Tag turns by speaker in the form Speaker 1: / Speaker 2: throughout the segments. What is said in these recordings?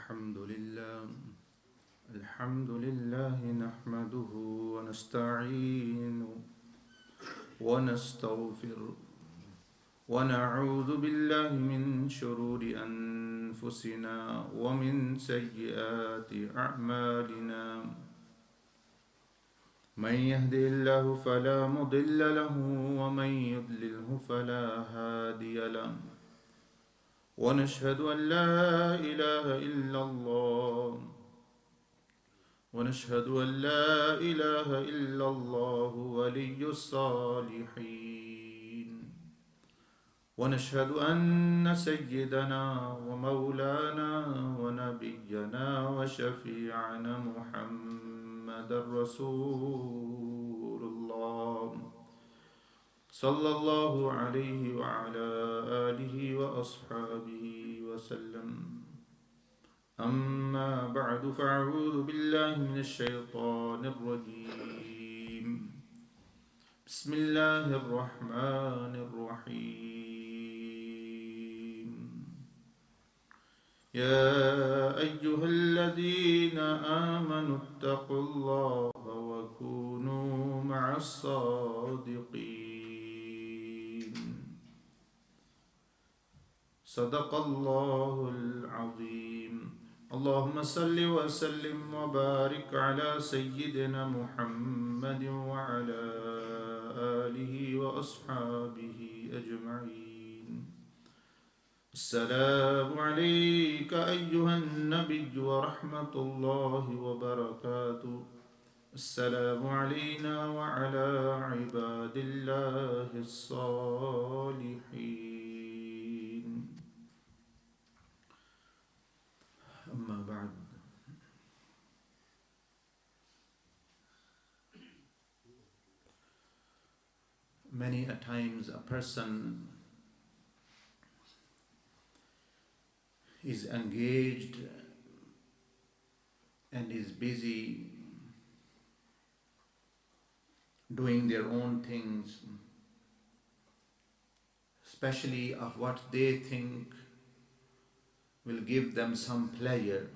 Speaker 1: الحمد لله الحمد لله نحمده ونستعينه ونستغفره ونعوذ بالله من شرور أنفسنا ومن سيئات أعمالنا من يهد الله فلا مضل له ومن يضلله فلا هادي له ونشهد أن لا إله إلا الله ونشهد أن لا إله إلا الله ولي الصالحين ونشهد أن سيدنا ومولانا ونبينا وشفيعنا محمد رسول الله صلى الله عليه وعلى آله وأصحابه وسلم أما بعد فأعوذ بالله من الشيطان الرجيم بسم الله الرحمن الرحيم يا أيها الذين آمنوا اتقوا الله وكونوا مع الصادقين صدق الله العظيم اللهم صل وسلم وبارك على سيدنا محمد وعلى آله وأصحابه أجمعين السلام عليك أيها النبي ورحمة الله وبركاته السلام علينا وعلى عباد الله الصالحين أما بعد many a times a person is engaged and is busy doing their own things, especially of what they think will give them some pleasure.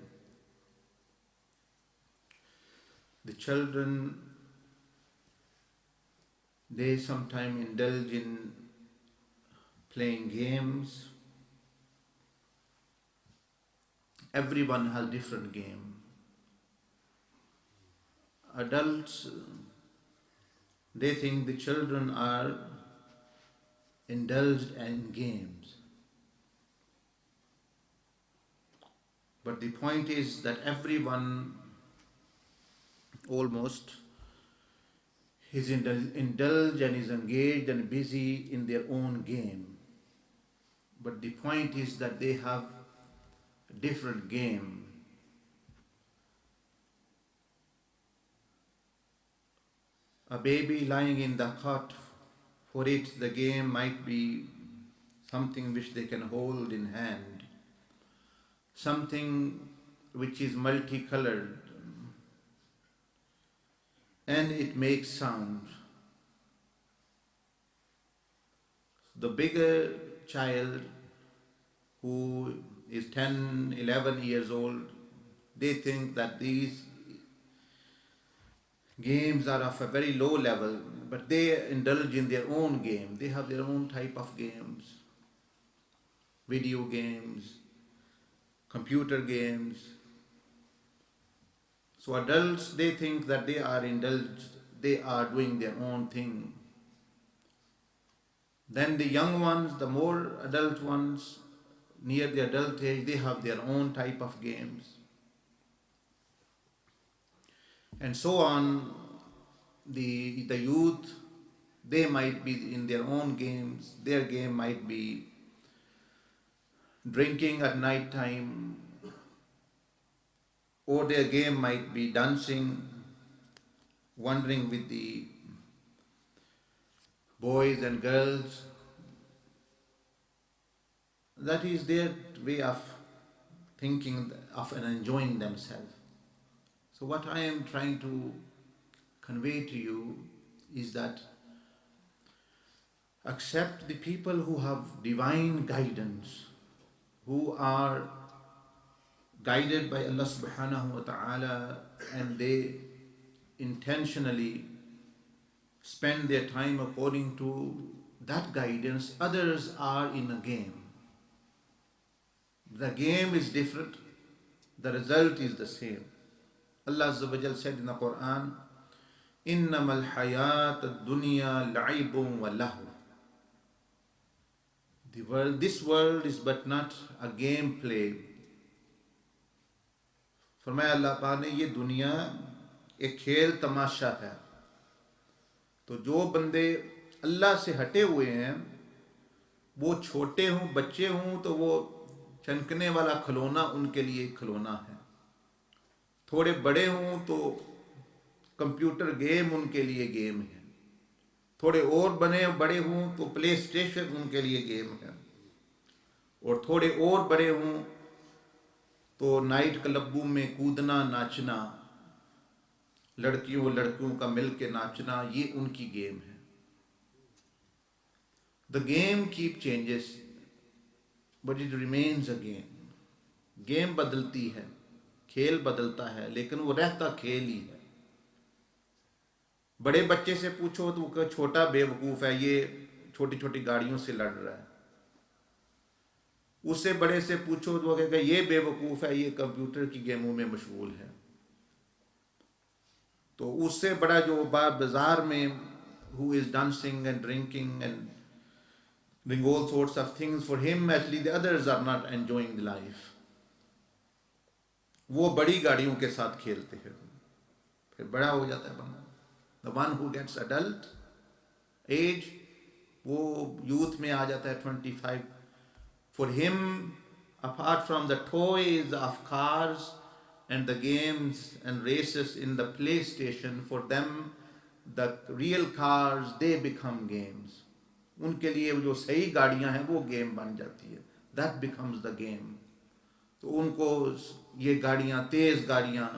Speaker 1: The children, they sometimes indulge in playing games. Everyone has different game. Adults, they think the children are indulged in games. But the point is that everyone almost is indulged and is engaged and busy in their own game. But the point is that they have a different game. A baby lying in the cot, for it the game might be something which they can hold in hand, something which is multicolored, and it makes sound. The bigger child who is 10, 11 years old, they think that these games are of a very low level, but they indulge in their own game. They have their own type of games, video games, computer games. So adults, they think that they are indulged, they are doing their own thing. Then the young ones, the more adult ones, near the adult age, they have their own type of games. And so on, the youth, they might be in their own games. Their game might be drinking at night time, or their game might be dancing, wandering with the boys and girls. That is their way of thinking of and enjoying themselves. So what I am trying to convey to you is that accept the people who have divine guidance, who are guided by Allah subhanahu wa ta'ala and they intentionally spend their time according to that guidance, others are in a game. The game is different, the result is the same. Allah Azza wa Jal said in the Quran, إِنَّمَا الْحَيَاةَ الدُّنْيَا لَعِبٌ وَلَهْوٌ. This world is but not a game play. फरमाया अल्लाह पाक ने, ये दुनिया एक खेल तमाशा है. तो जो बंदे अल्लाह से हटे हुए हैं, वो छोटे हों बच्चे हों तो वो चमकने वाला खिलौना उनके लिए खिलौना है, थोड़े बड़े हों तो कंप्यूटर गेम उनके लिए गेम है, थोड़े और बड़े हों तो प्ले स्टेशन उनके लिए गेम है, और थोड़े और बड़े हों तो नाइट क्लबों में कूदना नाचना, लड़कियों का मिल के नाचना, ये उनकी गेम है. The game keep changes, but it remains a game. Game बदलती है, खेल बदलता है, लेकिन वो रहता खेल ही है. बड़े बच्चे से पूछो तो वो छोटा बेवकूफ़ है, ये छोटी छोटी गाड़ियों से लड़ रहा है. उससे बड़े से पूछो तो वो कहेगा ये बेवकूफ़ है, ये कंप्यूटर की गेमों में मशगूल है. तो उससे बड़ा जो बाजार में who is dancing and drinking and doing all sorts of things, for him actually the others are not enjoying the life. वो बड़ी गाड़ियों के साथ खेलते हैं, फिर बड़ा हो जाता है बंदा. The one who gets adult age, वो यूथ में आ जाता है 25. For him, apart from the toys of cars and the games and races in the PlayStation, for them the real cars, they become games. उनके लिए जो सही गाड़ियां हैं वो गेम बन जाती है. That becomes the game. तो उनको ये गाड़ियां, तेज गाड़ियां,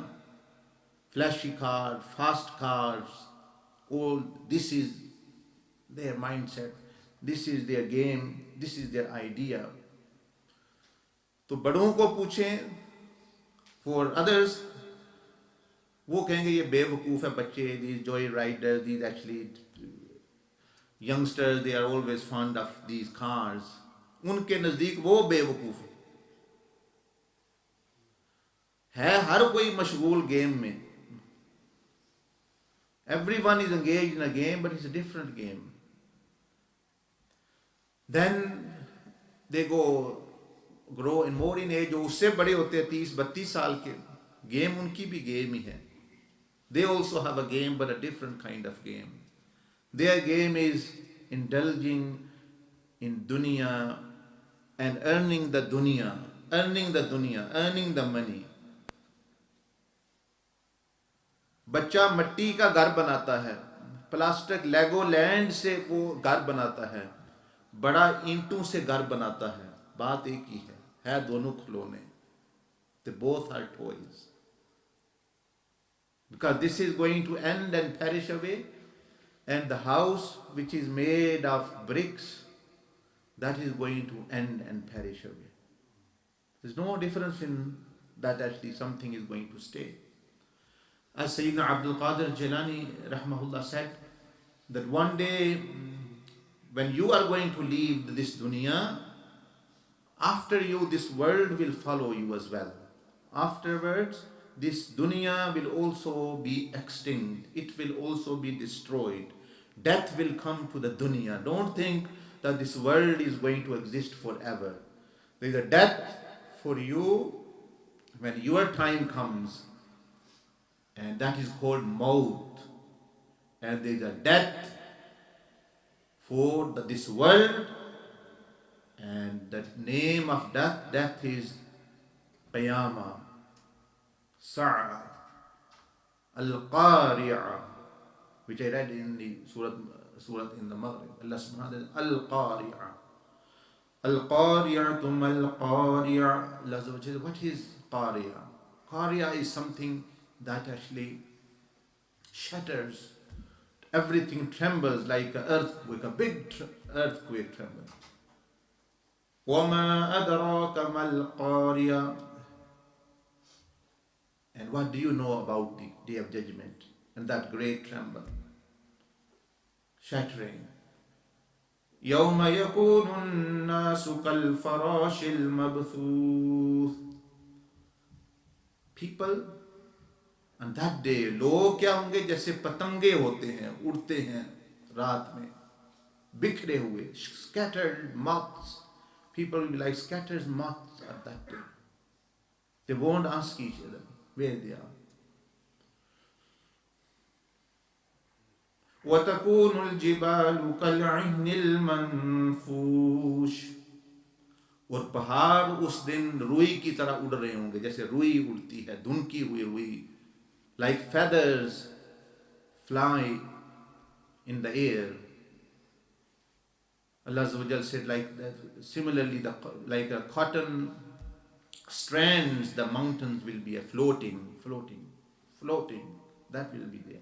Speaker 1: flashy cars, fast cars, all this is their mindset, this is their game, this is their idea. तो बड़ों को पूछें, for others, वो कहेंगे ये बेवकूफ़ है बच्चे, these joy riders, these actually youngsters, they are always fond of these cars. उनके नज़दीक वो बेवकूफ़ है. हर कोई मशगूल गेम में. Everyone is engaged in a game, but it's a different game. Then they grow in more in age. जो उससे बड़े होते हैं 30-32 साल के, गेम उनकी भी गेम ही है. They also have a game, but a different kind of game. Their game is indulging in dunya and earning the dunya, earning the money. बच्चा मिट्टी का घर बनाता है, प्लास्टिक लेगो लैंड से वो घर बनाता है, बड़ा ईंटों से घर बनाता है. बात एक ही है दोनों खिलौने. They both are toys. Because this is going to end and perish away, and the house which is made of bricks, that is going to end and perish away. There's no difference in that. Actually something is going to stay. As Sayyidina Abdul Qadir Jilani rahmahullah said, that one day when you are going to leave this dunya, after you this world will follow you as well. Afterwards this dunya will also be extinct, it will also be destroyed. Death will come to the dunya. Don't think that this world is going to exist forever. There is a death for you when your time comes, and that is called maut. And there is a death for this world, and the name of death is Qiyamah, Sa'a, Al-Qari'ah, which I read in the surah in the Maghrib. Allah subhanahu wa ta'ala, Al-Qari'ah. Al-Qari'ah thumma Al-Qari'ah. Allah subhanahu wa ta'ala, what is Qari'ah? Qari'ah is something that actually shatters. Everything trembles like an earthquake, a big earthquake trembles. وَمَا أَدْرَاكَ مَا الْقَارِيَةُ. And what do you know about the day of judgment and that great tremble, shattering? يوم يكون الناس كالفراش المبثوث. People on that day, लोग क्या होंगे? जैसे पतंगे होते हैं, उड़ते हैं रात में, बिखरे हुए, scattered moths. People will be like scattered moths at that day. They won't ask each other where they are. وتكون الجبال كالعهن المنفوش. और पहाड़ उस दिन रुई की तरह उड़ रहे होंगे, जैसे रुई उड़ती है, धुनकी हुई रुई, like feathers fly in the air. Allah Azza wa Jal said like that. Similarly, like a cotton strands, the mountains will be floating. That will be there.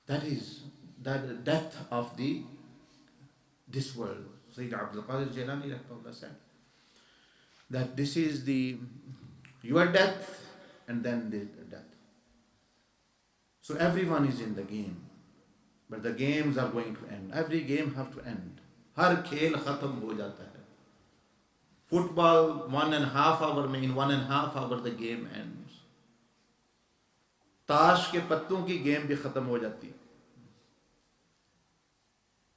Speaker 1: That is the death of this world. Sayyid Abdul Qadir Jilani said that this is your death and then the death. So everyone is in the game, but the games are going to end. Every game have to end. हर खेल खत्म हो जाता है. Football 1.5 hour में, in 1.5 hour the game ends. ताश के पत्तों की गेम भी खत्म हो जाती है.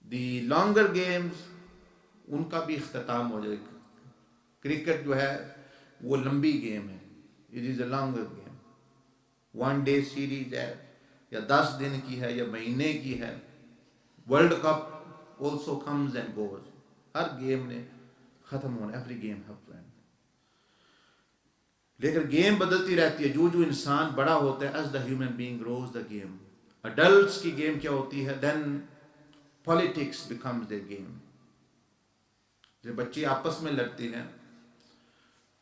Speaker 1: The longer games उनका भी इख्तिताम हो जाएगा. क्रिकेट जो है वो लंबी गेम है. It is a longer game. 1 day series है या 10 दिन की है या महीने की है. World cup also comes and goes. Her game ने खत्म होना. Every game have to end. लेकिन गेम बदलती रहती है. जो इंसान बड़ा होता है, as the human being grows, the game. Adults की गेम क्या होती है? Then politics becomes their game. जब बच्चे आपस में लड़ते हैं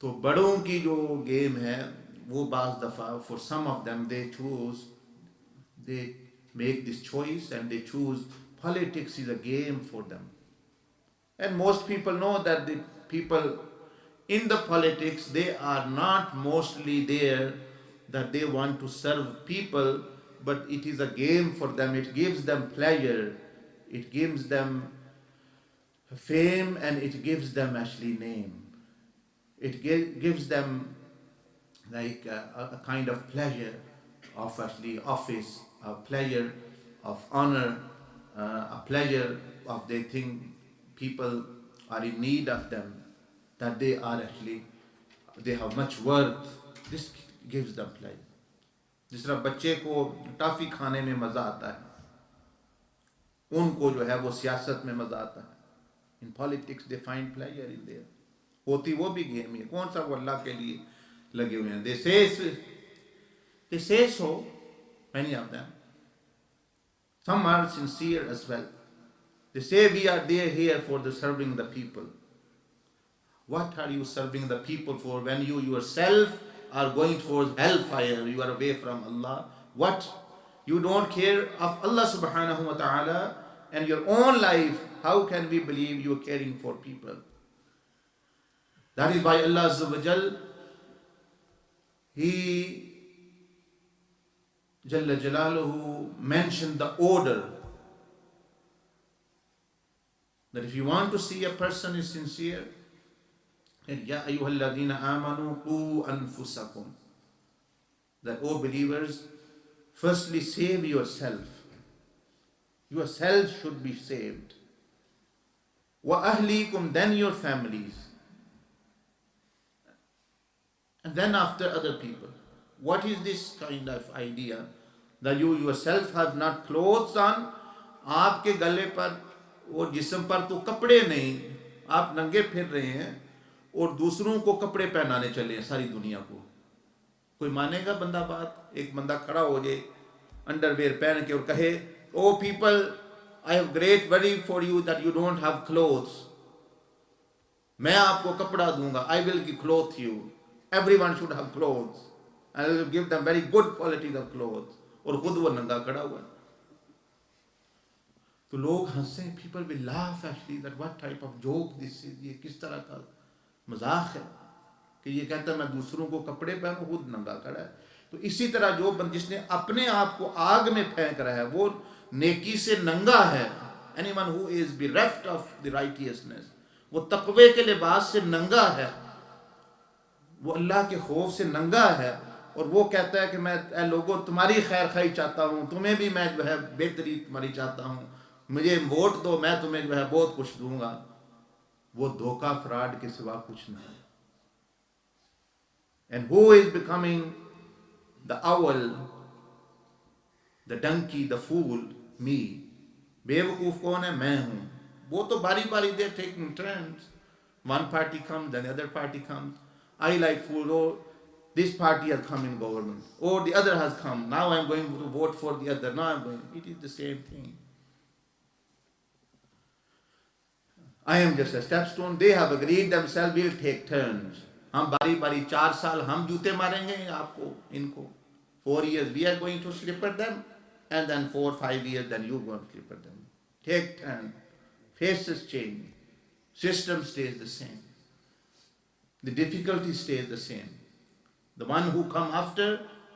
Speaker 1: तो बड़ों की जो गेम है वो बाज़ दफ़ा, for some of them they make this choice and they choose politics is a game for them. And most people know that the people in the politics, they are not mostly there that they want to serve people, but it is a game for them. It gives them pleasure, it gives them fame, and it gives them actually name. It gives them like a kind of pleasure of actually office, a pleasure of honor, a pleasure of they think people are in need of them, that they have much worth. This gives them pleasure. जिस तरह बच्चे को toffee खाने में मजा आता है, उनको जो है वो सियासत में मजा आता है. In politics they find pleasure in there. होती वो भी गेम है. कौन सा वो अल्लाह के लिए लगे हुए हैं. They say so, many of them. Some are sincere as well. They say we are there here for serving the people. What are you serving the people for when you yourself are going towards hellfire? You are away from Allah. What? You don't care of Allah subhanahu wa ta'ala and your own life. How can we believe you are caring for people? That is why Allah Azza wa Jal, He Jalla Jalaluhu mentioned the order. That if you want to see a person is sincere, Ya ayyuhalladhina amanu qu anfusakum. That, O believers, firstly save yourself. Yourself should be saved. Wa ahlikum, then your families. And then after other people. What is this kind of idea? That you yourself have not clothes on, आपके गले पर और जिस्म पर तो कपड़े नहीं, आप नंगे फिर रहे हैं और दूसरों को कपड़े पहनाने चले हैं सारी दुनिया को. कोई मानेगा बंदा बात? एक बंदा खड़ा हो जाए अंडरवेयर पहन के और कहे, O people, I have great worry for you that you don't have clothes. मैं आपको कपड़ा दूंगा. I will clothe you. Everyone should have clothes. I will give them very good qualities of clothes. और खुद वो नंगा खड़ा हुआ. तो लोग हंसे. People will laugh actually that what type of joke this is. ये किस तरह का मजाक है कि ये कहता है मैं दूसरों को कपड़े पहनूं, खुद नंगा खड़ा है। तो इसी तरह जो जिसने अपने आप को आग में फेंक रहा है वो नेकी से नंगा है। Anyone who is bereft of the righteousness, वो तकवे के लिबास से नंगा है, वो अल्लाह के खौफ से नंगा है। और वो कहता है कि मैं ए लोगों तुम्हारी खैर खाई चाहता हूँ, तुम्हें भी मैं जो है बेहतरी तुम्हारी चाहता हूँ, मुझे वोट दो, मैं तुम्हें जो है बहुत कुछ दूंगा। वो धोखा फ्रॉड के सिवा कुछ नहीं। And who is becoming the owl, the donkey, the fool, me. बेवकूफ कौन है? मैं हूं। वो तो बारी बारी they taking trends, one party comes then the other party comes. I like fool, oh this party has come in government, or the other has come, now I'm going to vote for the other, now I'm going, it is the same thing. I am just a stepstone, they have agreed themselves, we'll take turns. हम बारी बारी 4 साल हम जूते मारेंगे आपको, इनको 4 years we are going to slipper them, and then 4-5 years then you go and slipper them. Take turn. Faces change, system stays the same, the difficulty stays the same. The one who come after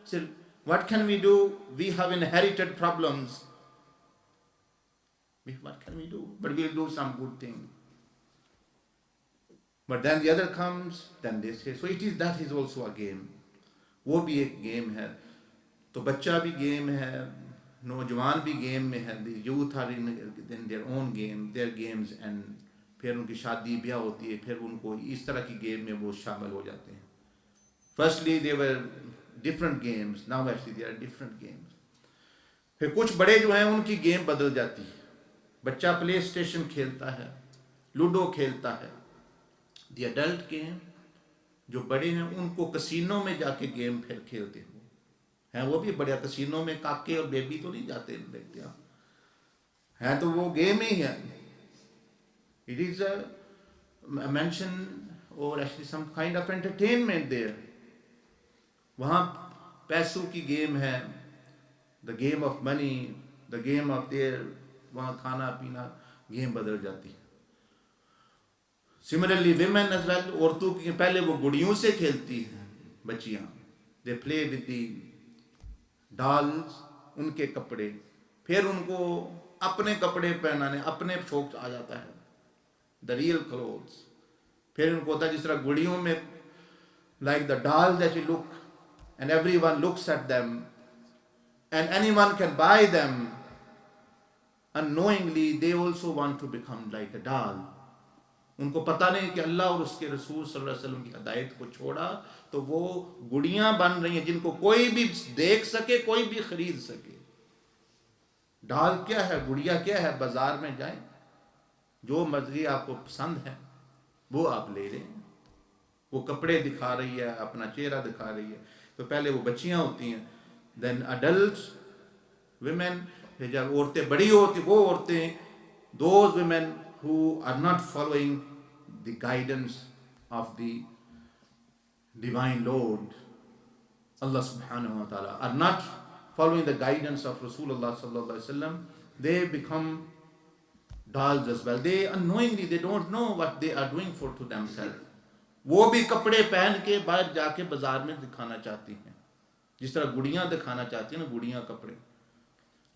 Speaker 1: said, what can we do? We have inherited problems. What can we do? But we'll do some good thing. But then the other comes, then they say, so it is, that is also a game. वो भी एक game है। तो बच्चा भी game है, नौजवान भी गेम में है। The youth are in their own game, their games, and फिर उनकी शादी ब्याह होती है, फिर उनको इस तरह की गेम में वो शामिल हो जाते हैं। Firstly they were different games, now actually they are different games. फिर कुछ बड़े जो हैं उनकी गेम बदल जाती है। बच्चा प्ले स्टेशन खेलता है, लूडो खेलता है। The adult game, जो बड़े हैं उनको कसिनो में जाके गेम फिर खेलते हैं। वो भी बढ़िया, कसिनो में काके और बेबी तो नहीं जाते देखते आप, है तो वो गेम ही है। इट इज अ मेंशन और actually some kind of entertainment there. वहाँ पैसों की गेम है, the game of money, the game of there, वहाँ खाना पीना गेम बदल जाती है। सिमिलरली विमेन एज वेल, औरतों की पहले वो गुड़ियों से खेलती हैं बच्चियाँ, they play with the dolls, उनके कपड़े, फिर उनको अपने कपड़े पहनाने, अपने शौक आ जाता है, द रियल क्लोथ्स। फिर उनको होता है जिस तरह गुड़ियों में, like the doll that you look and everyone looks at them and anyone can buy them, unknowingly they also want to become like a doll. उनको पता नहीं कि अल्लाह और उसके रसूल सल्लल्लाहु अलैहि वसल्लम की हिदायत को छोड़ा तो वो गुड़ियां बन रही हैं जिनको कोई भी देख सके, कोई भी खरीद सके। डाल क्या है, गुड़िया क्या है? बाजार में जाएं, जो मर्जी आपको पसंद है वो आप ले लें। वो कपड़े दिखा रही है, अपना चेहरा दिखा रही है। तो पहले वो बच्चियां होती हैं, देन अडल्ट विमेन, फिर जब औरतें बड़ी होती, वो औरतें, those women who are not following the guidance of the divine Lord, Allah subhanahu wa ta'ala, are not following the guidance of Rasulullah sallallahu alaihi wasallam, they become dolls as well. They unknowingly, they don't know what they are doing for to themselves. वो भी कपड़े पहन के बाहर जाके बाजार में दिखाना चाहती हैं, जिस तरह गुड़ियां दिखाना चाहती हैं ना, गुड़ियां कपड़े।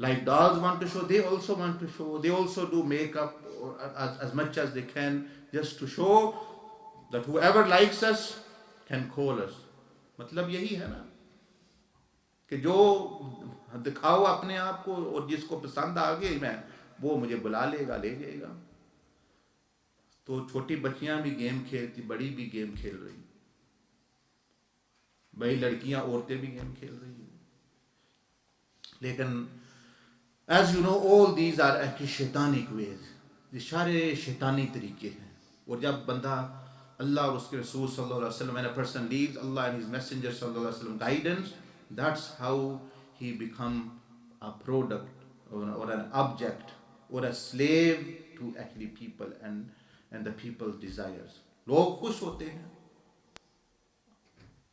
Speaker 1: Like dolls want to show, they also want to show. They also do makeup as much as they can, just to show that whoever likes us can call us. मतलब यही है ना कि जो दिखाओ अपने आप को और जिसको पसंद आ गई मैं, वो मुझे बुला लेगा, ले जाएगा। तो छोटी बच्चियां भी गेम खेलती, बड़ी भी गेम खेल रही, बड़ी लड़कियां, औरतें भी गेम खेल रही है। लेकिन as you know, all these are actually shaitanic ways. ये सारे शैतानी तरीके हैं। और जब बंदा अल्लाह और उसके रसूल सल्लल्लाहु अलैहि वसल्लम, when a person leaves Allah and his messenger सल्लल्लाहु अलैहि वसल्लम guidance, that's how he become a product or an object or a slave to actually people and the people's desires. लोग खुश होते हैं।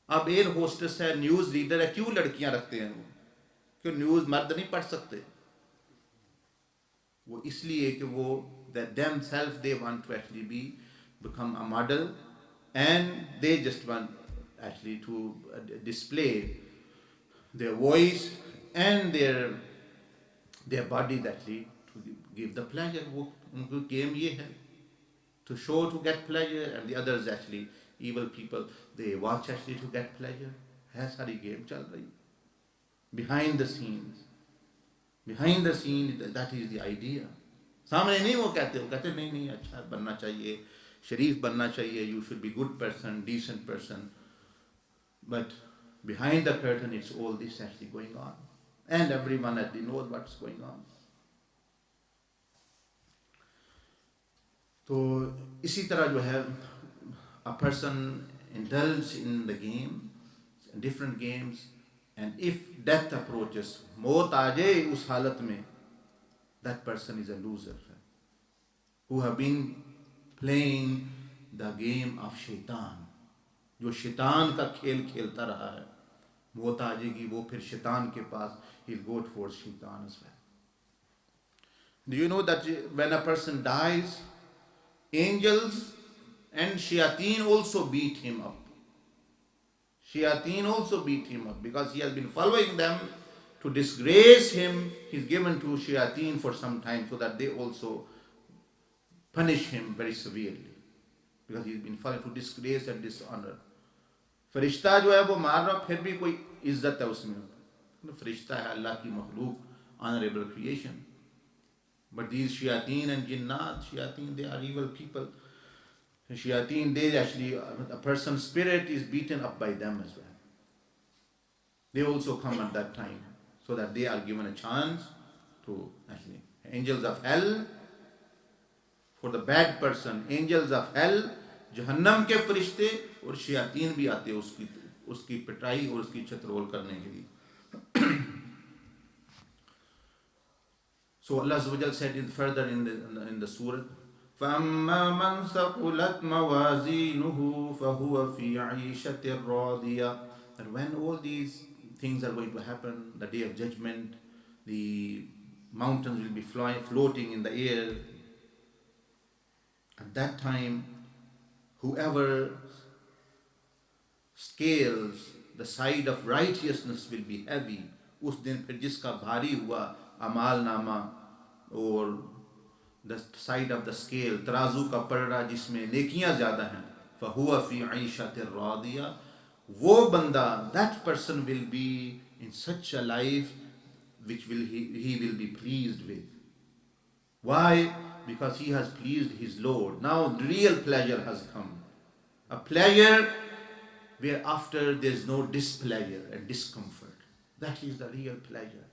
Speaker 1: अब एयर होस्टेस है, न्यूज रीडर है, क्यों लड़कियां रखते हैं वो? क्यों न्यूज मर्द नहीं पढ़ सकते? वो इसलिए कि वो themselves they want to actually become a model and they just want actually to display their voice and their body actually to give the pleasure. वो उनको game ये है, to show to get pleasure, and the others actually evil people they watch actually to get pleasure. है सारी game चल रही behind the scenes. Behind the scene, that is the idea. सामने नहीं वो कहते नहीं नहीं अच्छा बनना चाहिए, शरीफ बनना चाहिए, you should be good person, decent person. But behind the curtain, it's all this actually going on. And everyone actually knows what's going on. तो इसी तरह जो है, a person indulges in the game, different games, and if death approaches, मौत आ जाए उस हालत में, that person is a loser, who have been playing the game of shaitan, जो शैतान का खेल खेलता रहा है, मौत आ जाएगी वो फिर शैतान के पास, he'll go towards shaitan as well. Do you know that when a person dies, angels and shayateen also beat him up? Shayateen also beat him up because he has been following them. To disgrace him, he's given to shayateen for some time so that they also punish him very severely, because he's been following, to disgrace and dishonor. फरिश्ता जो है वो मार रहा, फिर भी कोई इज्जत है उसमें, फरिश्ता है अल्लाह की मखलूक, honorable creation. But these shayateen and jinnat, shayateen, they are evil people. Shayateen, they actually, a person's spirit is beaten up by them as well. They also come at that time, so that they are given a chance to actually, angels of hell, for the bad person, angels of hell, जहन्नम के फरिश्ते और शयातीन भी आते उसकी पिटाई और उसकी छतरोल करने के लिए. So Allah Azza wa Jal said it further in the surah, فَأَمَّا مَنْ ثَقُلَتْ مَوَازِينُهُ فَهُوَ فِي عِيشَةٍ رَاضِيَةٍ. And when all these things are going to happen, the day of judgment, the mountains will be floating in the air. At that time, whoever scales the side of righteousness will be heavy. उस दिन फिर जिसका भारी हुआ अमाल नामा और the side of the scale, तराजू का पलड़ा जिसमें नेकियां ज़्यादा हैं, فَهُوَ فِي عِيشَةٍ رَاضِيَةٍ, वो बंदा, that person will be in such a life which he will be pleased with. Why? Because he has pleased his Lord. Now the real pleasure has come. A pleasure where after there is no displeasure and discomfort. That is the real pleasure.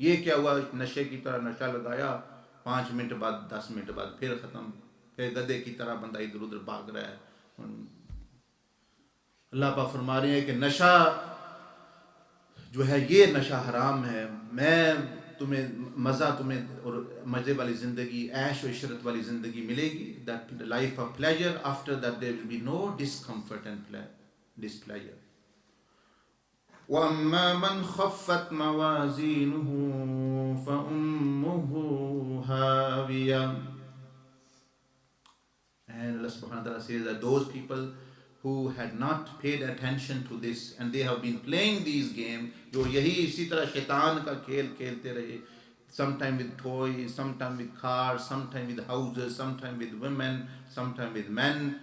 Speaker 1: ये क्या हुआ, नशे की तरह नशा लगाया, 5 minute बाद 10 minute बाद फिर खत्म, फिर गधे की तरह बंदा इधर उधर भाग रहा है. अल्लाह पाक फरमा रहे हैं कि नशा जो है ये नशा हराम है. मैं तुम्हें मज़ा, तुम्हें और मज़े वाली ज़िंदगी, ऐश और इशरत वाली ज़िंदगी मिलेगी. That the life of pleasure, after that there will be no discomfort and displeasure. وَأَمَّا مَنْ خَفَّتْ مَوَازِينُهُ فَأُمُّهُ هَاوِيَةٌ. And Allah subhanahu wa ta'ala says that those people who had not paid attention to this and they have been playing these games, जो यही इसी तरह शैतान का खेल खेलते रहे, sometime with toys, sometime with cars, sometime with houses, sometime with women, sometime with men,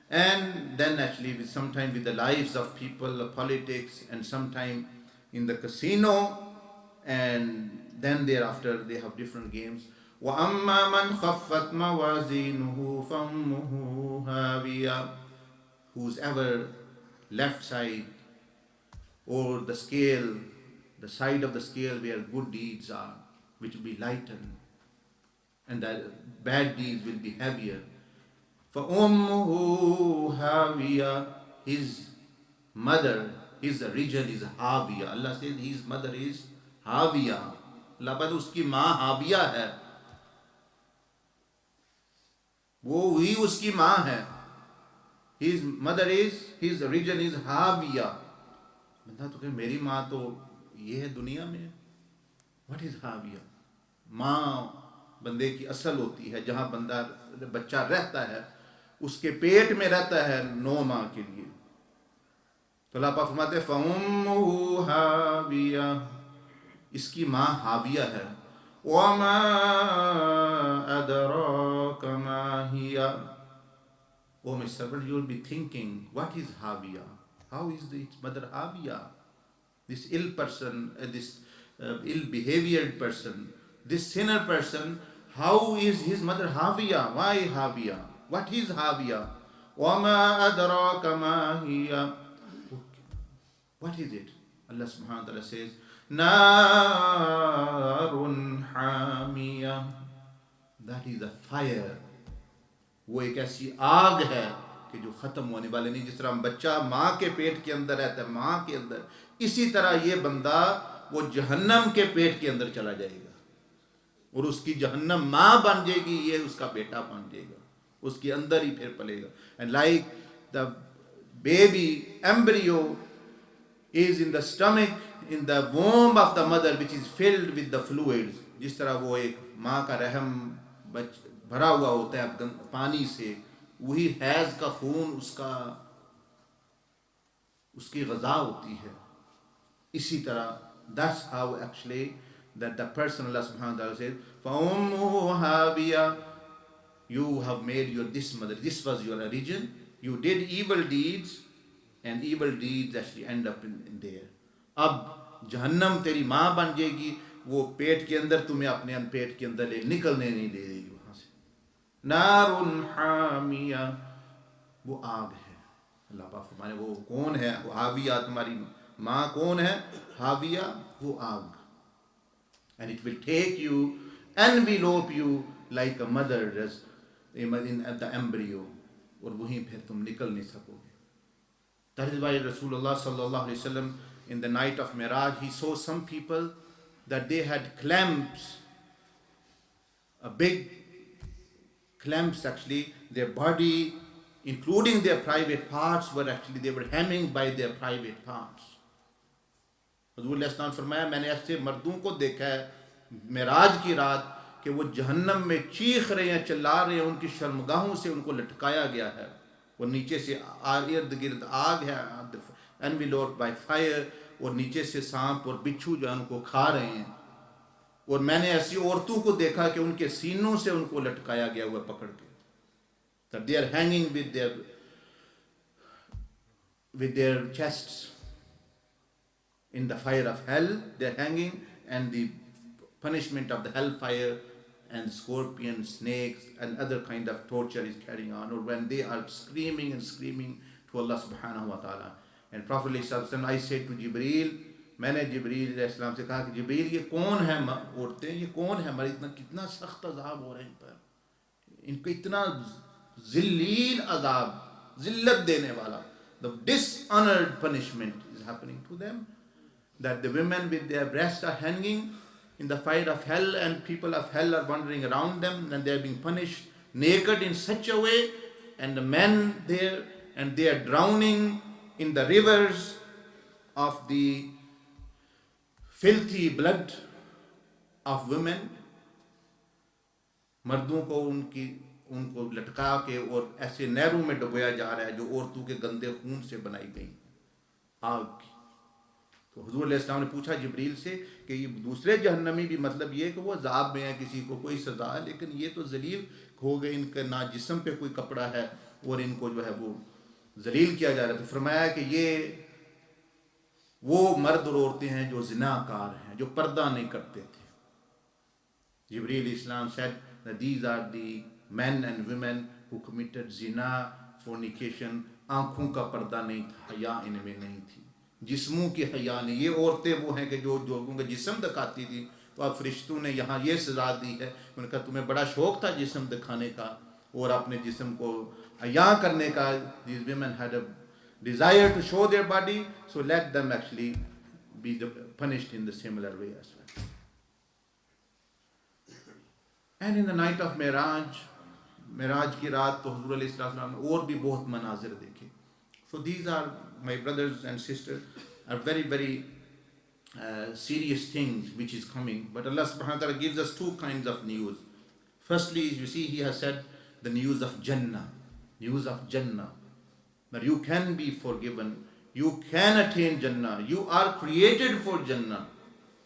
Speaker 1: and then actually with sometime with the lives of people, politics, and sometime in the casino, and then thereafter they have different games. وَأَمَّا مَنْ خَفَّتْ مَوَازِينُهُ فَأُمُّهُ هَاوِيَةٌ. Whose ever left side or the scale, the side of the scale where good deeds are, which will be lightened, and the bad deeds will be heavier. فَأُمُّهُ هَاوِيَةٌ. His mother, his origin is Haviya. Allah says his mother is Haviya. Allah कहता उसकी माँ हाविया है, वो ही उसकी माँ है. His mother is, his origin is Haviya. बंदा तो कहे मेरी माँ तो ये है दुनिया में. What is Haviya? माँ बंदे की असल होती है, जहाँ बंदा बच्चा रहता है उसके पेट में रहता है 9 माह के लिए। तो अल्लाह पाक फरमाते हैं फउम्मुहु हाविया, इसकी माँ हाविया है। वमा अदराका मा हिया। Oh, my servant, you will be thinking, what is Haviya? How is its mother Haviya? This ill person, this ill-behaviored person, this sinner person, how is his mother Haviya? Why Haviya? What is Haviya? وَمَا أَدْرَاكَ مَا هِيَ. What is it? Allah subhanahu wa ta'ala says, نَارٌ حَامِيَةٌ. That is a fire. वो एक ऐसी आग है कि जो ख़त्म होने वाले नहीं। जिस तरह हम बच्चा माँ के पेट के अंदर रहता है, माँ के अंदर, इसी तरह ये बंदा वो जहन्नम के पेट के अंदर चला जाएगा और उसकी जहन्नम माँ बन जाएगी, ये उसका बेटा बन जाएगा, उसके अंदर ही फिर पलेगा। And like the baby embryo is in the stomach, in the womb of the mother, which is filled with the fluids. जिस तरह वो एक माँ का रहम भरा हुआ होता है पानी से, वही हैज का खून उसकी ग़ज़ा होती है। इसी तरह that's how actually that the person, Allah subhanahu wa ta'ala says, فَأُمُّهُ هَاوِيَةٌ. You have made this mother, this was your origin, you did evil deeds, and evil deeds actually end up in there. अब जहन्नम तेरी माँ बन जाएगी, वो पेट के अंदर तुम्हें अपने पेट के अंदर निकलने नहीं दे देगी वहां से। नारुन हामिया, वो आग है। अल्लाह पाक फरमाने वो कौन है? वो हाविया, तुम्हारी माँ कौन है? हाविया, वो आग। And it will take you, envelope you like a mother does in the embryo, और वहीं फिर तुम निकल नहीं सकोगे। That is why Rasulullah sallallahu alaihi wasallam in the night of Miraj, he saw some people that they had clamps, a big clamps actually, their body, including their private parts, they were hemming by their private parts. हुज़ूर अलैहिस्सलाम फरमाया, मैंने ऐसे मर्दों को देखा है मेराज की रात कि वो जहन्नम में चीख रहे हैं, चिल्ला रहे हैं, उनकी शर्मगाहों से उनको लटकाया गया है, और नीचे से इर्द गिर्द आग है, एनविलोप्ड बाय फायर, और नीचे से सांप और बिच्छू जो है उनको खा रहे हैं। और मैंने ऐसी औरतों को देखा कि उनके सीनों से उनको लटकाया गया हुआ पकड़ के, that they are hanging with their chests in the fire of hell, they are hanging, and the punishment of the hellfire and scorpions, snakes, and other kind of torture is carrying on, or when they are screaming and screaming to Allah subhanahu wa ta'ala. And Prophet ﷺ, I said to Jibreel, मैंने जिब्रील अलैहिस्सलाम से कहा कि जिब्रील ये कौन है औरतें, ये कौन है हमारे, इतना कितना सख्त अजाब हो रहा है इन पर, इनको इतना जिल्लील अजाब, जिल्लत देने वाला, the dishonored punishment is happening to them, that the women with their breasts are hanging in the fire of hell, and people of hell are wandering around them, and they are being punished naked in such a way, and the men there, and they are drowning in the rivers of the filthy blood of women. मर्दों को उनको लटका के और ऐसे नहरों में डुबोया जा रहा है जो औरतों के गंदे खून से बनाई गई आग की। तो हुजूर अलैहिस्सलाम ने पूछा जिब्रील से कि ये दूसरे जहन्नमी भी मतलब ये कि वो अजाब में है, किसी को कोई सजा है, लेकिन ये तो जलील हो गए, इनके ना जिस्म पे कोई कपड़ा है और इनको जो है वो जलील किया जा रहा है। तो फरमाया कि ये वो मर्द और औरतें हैं जो जिनाकार हैं, जो पर्दा नहीं करते थे। जिब्रील इस्लाम said that these are the men and women who committed zina, fornication. आंखों का पर्दा नहीं था, हया इनमें नहीं थी, जिस्मों की हया नहीं। ये औरतें वो हैं कि जो लोगों का जिस्म दिखाती थी, तो अब फरिश्तों ने यहाँ ये सजा दी है। उन्होंने कहा तुम्हें बड़ा शौक था जिस्म दिखाने का और अपने जिस्म को हया करने का। These women had a desire to show their body, so let them actually be punished in the similar way as well. And in the night of Miraj की रात तो हुजूर अलैहिस्सलाम ने और भी बहुत मनाजिर देखे. So these are, my brothers and sisters, are very, very serious things which is coming. But Allah subhanahu wa ta'ala gives us two kinds of news. Firstly, you see, He has said the news of Jannah. news of Jannah, that you can be forgiven, you can attain Jannah, you are created for Jannah.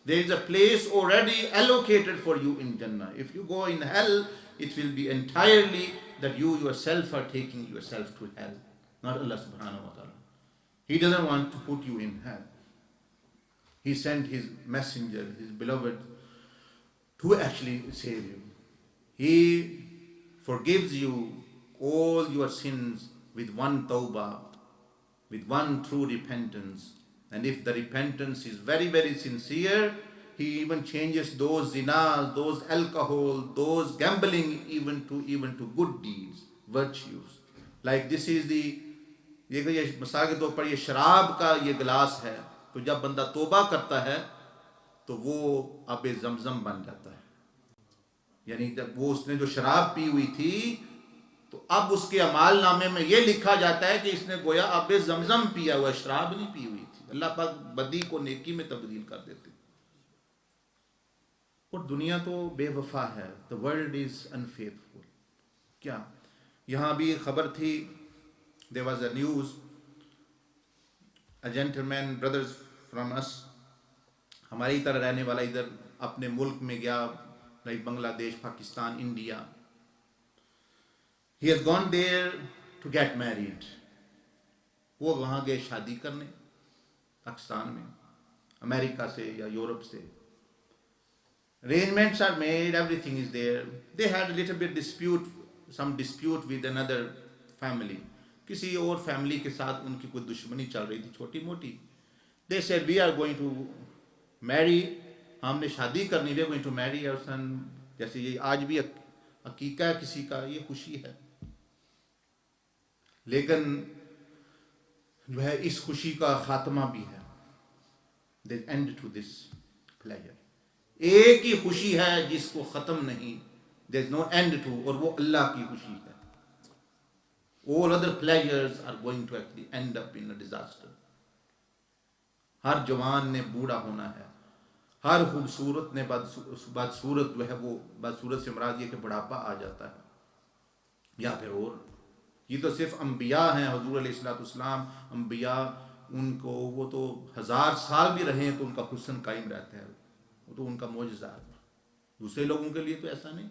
Speaker 1: There is a place already allocated for you in Jannah. If you go in hell, it will be entirely that you yourself are taking yourself to hell, not Allah subhanahu wa ta'ala. He doesn't want to put you in hell. He sent his messenger, his beloved, to actually save you. He forgives you all your sins with one tawbah, with one true repentance. And if the repentance is very, very sincere, he even changes those zinas, those alcohol, those gambling, even to good deeds, virtues. Like this is the, ये मिसाल के तौर पर ये शराब का ये गिलास है, तो जब बंदा तौबा करता है तो वो आबे जमजम बन जाता है. यानी जब वो उसने जो शराब पी हुई थी तो अब उसके अमाल नामे में ये लिखा जाता है कि इसने गोया आबे जमजम पिया हुआ, शराब नहीं पी हुई थी. अल्लाह पाक बदी को नेकी में तब्दील कर देते. और दुनिया तो बेवफा है. The world is unfaithful. क्या यहाँ भी खबर थी, there was a news, a gentleman brothers from us, हमारी तरह रहने वाला, इधर अपने मुल्क में गया, like Bangladesh, Pakistan, India. He has gone there to get married. वो वहाँ गए शादी करने, पाकिस्तान में, अमेरिका से या यूरोप से. Arrangements are made, everything is there. They had a little bit dispute, some dispute with another family. किसी और फैमिली के साथ उनकी कोई दुश्मनी चल रही थी छोटी मोटी. They said we are going to marry, हमने शादी करनी, we are going to marry our son. जैसे ये आज भी अकीका है किसी का, ये खुशी है. लेकिन जो है इस खुशी का खात्मा भी है. There is end to this pleasure. एक ही खुशी है जिसको खत्म नहीं, there is no end to, और वो अल्लाह की खुशी है. All other pleasures are going to actually end up in a disaster. हर जवान ने बूढ़ा होना है, हर खूबसूरत ने बदसूरत जो है, वो बदसूरत से मुराद ये कि बुढ़ापा आ जाता है. या फिर और ये तो सिर्फ अंबिया हैं, हुजूर अलैहिस्सलाम अंबिया, उनको वो तो 1000 साल भी रहे हैं तो उनका हुस्न कायम रहता है, वो तो उनका मौजज़ा है. दूसरे लोगों के लिए तो ऐसा नहीं.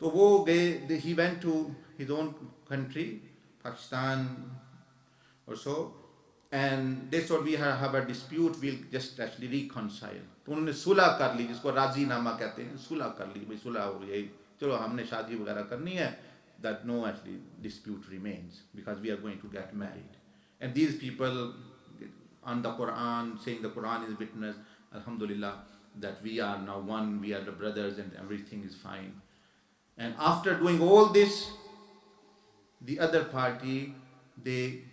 Speaker 1: तो वो गए, he went to his own country, Pakistan और so, and they thought we have a dispute, we'll just actually reconcile. तो उन्होंने सुलह कर ली, जिसको राजीनामा कहते हैं, सुलह कर ली, भाई सुलह हो गई, चलो हमने शादी वगैरह करनी है. That no actually dispute remains because we are going to get married. And these people on the Quran, saying the Quran is witness, alhamdulillah, that we are now one, we are the brothers and everything is fine. And after doing all this, the other party, they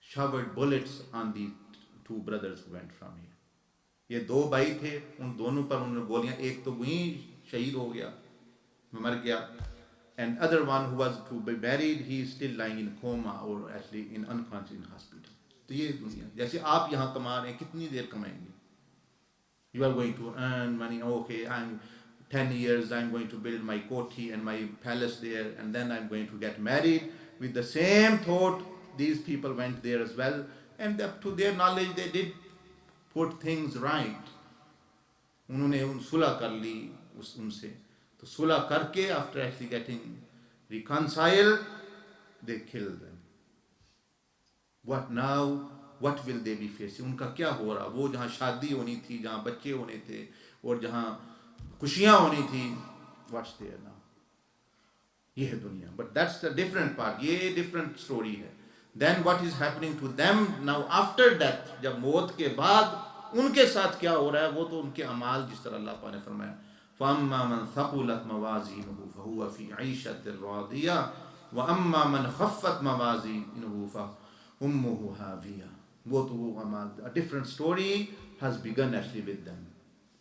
Speaker 1: showered bullets on the two brothers who went from here. ये दो भाई थे, उन दोनों पर उन्होंने गोलियां, एक तो वहीं शहीद हो गया, मर गया, and other one who was to be buried, he is still lying in coma or actually in unconscious in hospital. तो ये दुनिया, जैसे आप यहाँ कमा रहे हैं, कितनी देर कमाएंगे? You are going to earn money. Okay, I'm 10 years, I'm going to build my koti and my palace there, and then I'm going to get married. With the same thought, these people went there as well, and up to their knowledge, they did put things right. उन्होंने उन सुलह कर ली उनसे. तो सुलह करके after actually getting reconciled, they killed them. What now? What will they be facing? उनका क्या हो रहा? वो जहाँ शादी होनी थी, जहाँ बच्चे होने थे और जहाँ खुशियाँ होनी थी, what's there now? ये है दुनिया. But that's the different part. ये different story है. Then what is happening to them now after death? जब मौत के बाद उनके साथ क्या हो रहा है, वो तो उनके अमाल, जिस तरह अल्लाह पाक ने फरमाया, فَأَمَّا مَنْ ثَقُلَتْ مَوَازِينُهُ فَهُوَ فِي عِيشَةٍ رَاضِيَةٍ وَأَمَّا مَنْ خَفَّتْ مَوَازِينُهُ فَأُمُّهُ هَاوِيَةٌ. वो तो वो अमाल, a different story has begun actually with them.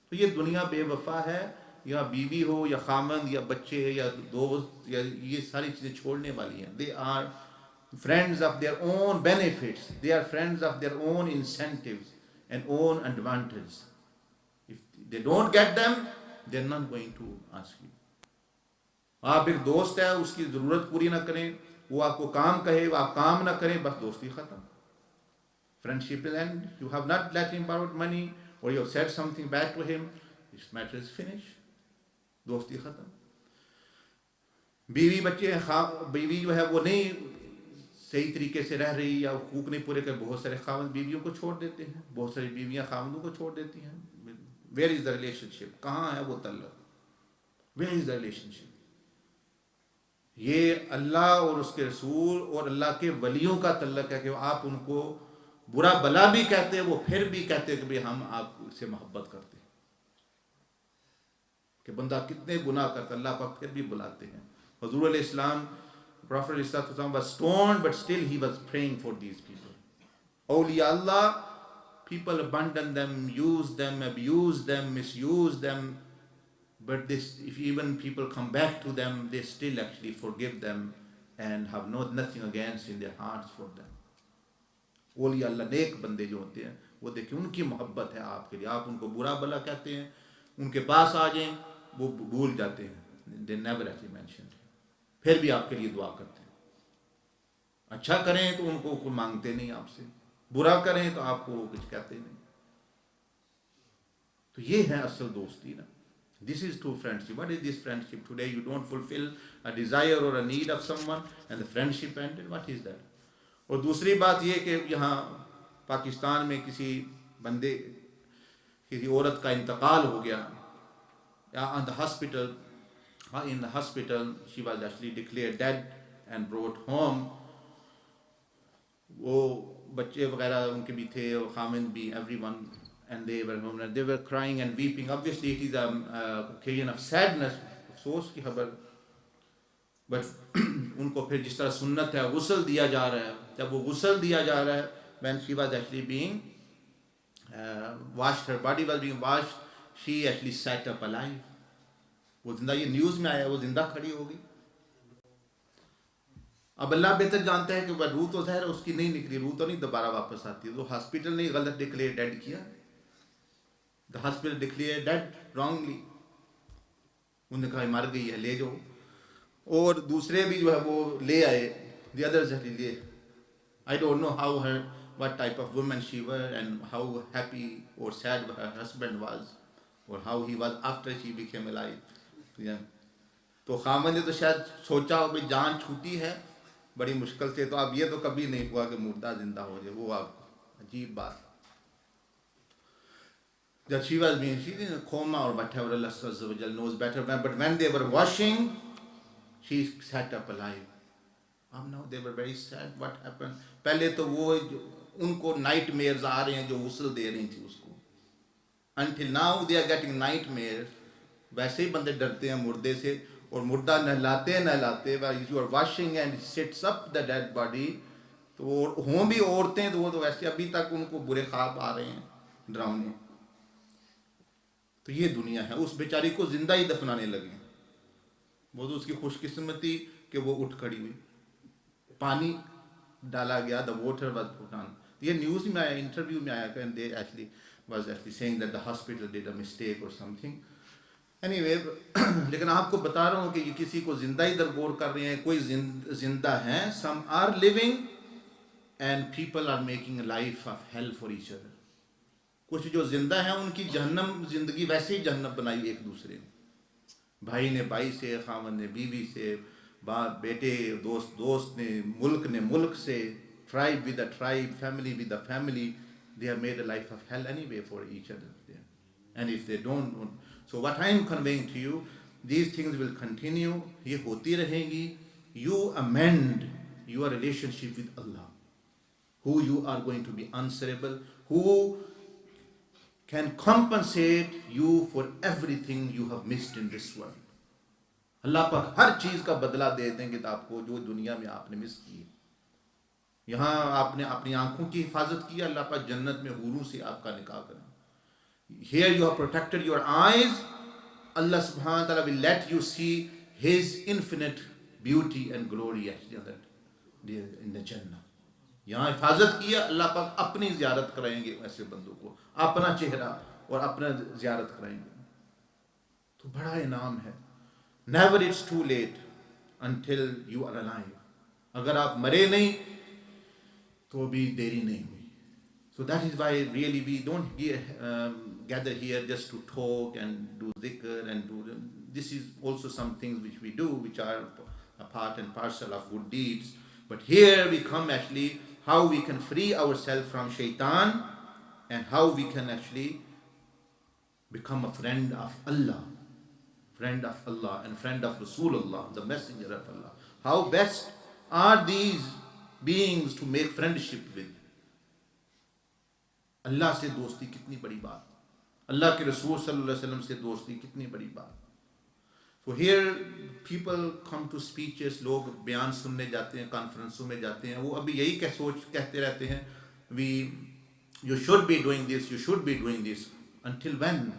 Speaker 1: तो ये दुनिया बेवफा है, या बीवी हो या खामंद या बच्चे या दोस्त, या ये सारी चीज़ें छोड़ने वाली हैं. They are friends of their own benefits, they are friends of their own incentives and own advantages. If they don't get them, they're not going to ask you. आप एक दोस्त है, उसकी ज़रूरत पूरी ना करें, वो आपको काम कहे, वो आप काम ना करें, बस दोस्ती ख़त्म, friendship will end. You have not let him borrow money or you have said something bad to him, this matter is finished, दोस्ती ख़त्म। बीवी बच्चे बीवी जो है वो नहीं सही तरीके से रह रही या हुकूक नहीं पूरे कर, बहुत सारे खावंद बीवियों को छोड़ देते हैं, बहुत सारी बीवियां खावंदों को छोड़ देती हैं। वेयर इज द रिलेशनशिप, कहाँ है वो तल्लक, वेयर इज द रिलेशनशिप? ये अल्लाह और उसके रसूल और अल्लाह के वलियों का तल्लक है कि आप उनको बुरा भला भी कहते हैं, वो फिर भी कहते हैं कि भाई हम आपसे मोहब्बत करते हैं। कि बंदा कितने गुनाह करता, अल्लाह पाक फिर भी बुलाते हैं। हुजूर अलैहिस्सलाम, Prophet ﷺ was stoned, but still he was praying for these people. Awliya Allah, people abandon them, use them, abuse them, misuse them. But this, if even people come back to them, they still actually forgive them and have nothing against in their hearts for them. Awliya Allah, नेक बंदे जो होते हैं, वो देखिए उनकी मोहब्बत है आपके लिए। आप उनको बुरा भला कहते हैं, उनके पास आ जाएं, वो भूल जाते हैं। They never actually mention. फिर भी आपके लिए दुआ करते हैं। अच्छा करें तो उनको कोई मांगते नहीं आपसे, बुरा करें तो आपको वो कुछ कहते नहीं। तो ये है असल दोस्ती ना। This is true friendship. What is this friendship? Today you don't fulfill a desire or a need of someone and the friendship ended. What is that? और दूसरी बात ये कि यहाँ पाकिस्तान में किसी बंदे, किसी औरत का इंतकाल हो गया, या in the hospital she was actually declared dead and brought home. वो बच्चे वगैरह उनके भी थे और खामिंद भी, everyone, and they were crying and weeping. Obviously it is a occasion of sadness, अफसोस की खबर। बट उनको फिर जिस तरह सुन्नत है गुस्ल दिया जा रहा है, जब वो गुस्ल दिया जा रहा है, when she was actually being washed, her body was being washed, she actually sat up alive. वो जिंदा, ये न्यूज़ में आया, वो जिंदा खड़ी हो गई। अब अल्लाह बेहतर जानता है कि वह रूह तो ज़ाहिर उसकी नहीं निकली, रूह तो नहीं दोबारा वापस आती। तो हॉस्पिटल ने गलत डिक्लेयर डेड किया, the hospital declare dead wrongly. उन्होंने कहा मर गई है, ले जाओ। और दूसरे भी जो है वो ले आए, द अदर्स ले। I don't know how her what type of woman she was and how happy or sad her husband was or how he was after she became alive. तो खामन ने तो शायद सोचा हो भाई जान छूटी है बड़ी मुश्किल से, तो अब ये तो कभी नहीं हुआ कि मुर्दा जिंदा हो जाए। वो आपको अजीब बात। That she was being, she didn't coma or whatever, Allah Azza wa Jal knows better, but when they were washing, she sat up alive. Now they were very sad. What happened? पहले तो वो उनको night Myers आ रहे हैं जो गुस्ल दे रही थी उसको। Until now they are getting nightmares. वैसे ही बंदे डरते हैं मुर्दे से, और मुर्दा नहलाते you are washing and it sits up the dead body. तो हों भी औरतें, तो वो तो वैसे अभी तक उनको बुरे ख्वाब आ रहे हैं डरावने। तो ये दुनिया है। उस बेचारी को जिंदा ही दफनाने लगे। वो तो उसकी खुशकिस्मती कि वो उठ खड़ी हुई, पानी डाला गया, the water was put on. ये न्यूज़ में आया, इंटरव्यू में आया, and they actually was actually saying that the hospital did a mistake or something. Anyway, लेकिन आपको बता रहा हूँ कि ये किसी को जिंदा ही दरगोर कर रहे हैं। कोई जिंदा हैं, some are living and people are making a life of hell for each other. कुछ जो जिंदा हैं उनकी जहन्नम जिंदगी वैसे ही जहन्नम बनाई एक दूसरे ने। भाई ने भाई से, खामन ने बीवी से, बाप बेटे, दोस्त ने मुल्क से, tribe with a tribe, family with a family, they have made a life of hell anyway for each other there. And if they don't, so what I am conveying to you, these things will continue, ये होती रहेंगी। You amend your relationship with Allah, who you are going to be answerable, who can compensate you for everything you have missed in this world. अल्लाह पाक हर चीज़ का बदला दे देंगे तो आपको जो दुनिया में आपने मिस की। यहाँ आपने अपनी आंखों की हिफाजत की, अल्लाह पाक जन्नत में हूरों से आपका निकाह करें। Here you have protected your eyes, Allah subhanahu wa ta'ala will let you see His infinite beauty and glory in the Jannah. यहाँ हिफाजत किया, अल्लाह पाक अपनी ज़ियारत कराएंगे ऐसे बंदों को, अपना चेहरा और अपना ज़ियारत कराएंगे। तो बड़ा इनाम है। Never it's too late until you are alive. अगर आप मरे नहीं तो भी देरी नहीं हुई. So that is why really we don't gather here just to talk and do dhikr and do. This is also some things which we do, which are a part and parcel of good deeds. But here we come actually how we can free ourselves from shaitan and how we can actually become a friend of Allah and friend of Rasulullah, the messenger of Allah. How best are these beings to make friendship with? अल्लाह से दोस्ती कितनी बड़ी बात, अल्लाह के रसूल सल्लल्लाहु अलैहि वसल्लम से दोस्ती कितनी बड़ी बात. So here people come to speeches, लोग बयान सुनने जाते हैं, कॉन्फ्रेंसों में जाते हैं, वो अभी यही कहते रहते हैं, you should be doing this, you should be doing this. Until when?